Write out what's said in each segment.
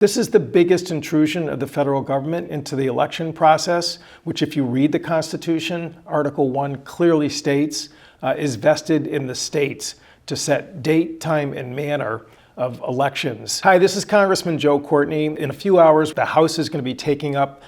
This is the biggest intrusion of the federal government into the election process, which, if you read the Constitution, Article 1 clearly states is vested in the states to set date, time, and manner of elections. Hi, this is Congressman Joe Courtney. In a few hours, the House is going to be taking up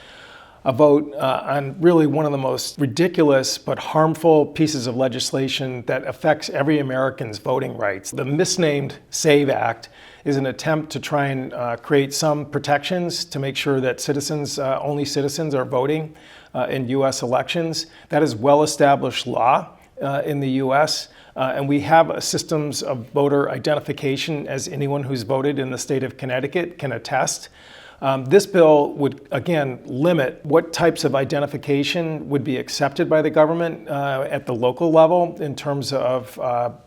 a vote on really one of the most ridiculous but harmful pieces of legislation that affects every American's voting rights. The misnamed SAVE Act is an attempt to try and create some protections to make sure that only citizens are voting in U.S. elections. That is well-established law in the U.S., and we have systems of voter identification, as anyone who's voted in the state of Connecticut can attest. This bill would, again, limit what types of identification would be accepted by the government at the local level in terms of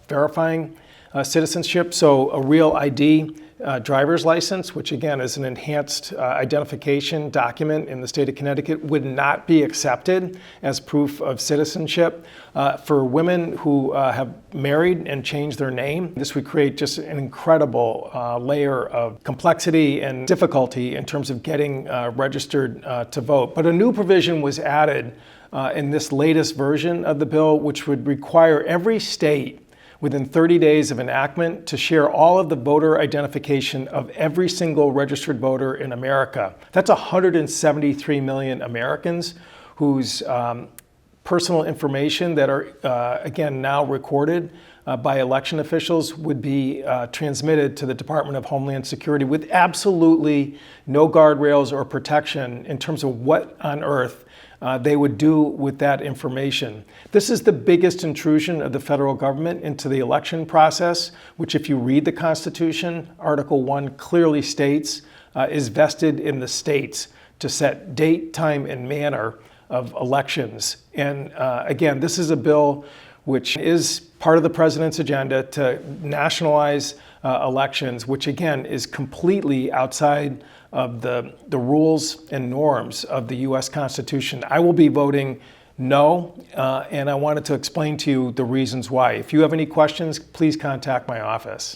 verifying citizenship. So a real ID driver's license, which again is an enhanced identification document in the state of Connecticut, would not be accepted as proof of citizenship. For women who have married and changed their name, this would create just an incredible layer of complexity and difficulty in terms of getting registered to vote. But a new provision was added in this latest version of the bill, which would require every state within 30 days of enactment to share all of the voter identification of every single registered voter in America. That's 173 million Americans whose personal information that are, again, now recorded by election officials would be transmitted to the Department of Homeland Security with absolutely no guardrails or protection in terms of what on earth they would do with that information. This is the biggest intrusion of the federal government into the election process, which, if you read the Constitution, Article 1 clearly states is vested in the states to set date, time, and manner of elections. And again, this is a bill which is part of the president's agenda to nationalize elections, which again is completely outside of the rules and norms of the U.S. Constitution. I will be voting no, and I wanted to explain to you the reasons why. If you have any questions, please contact my office.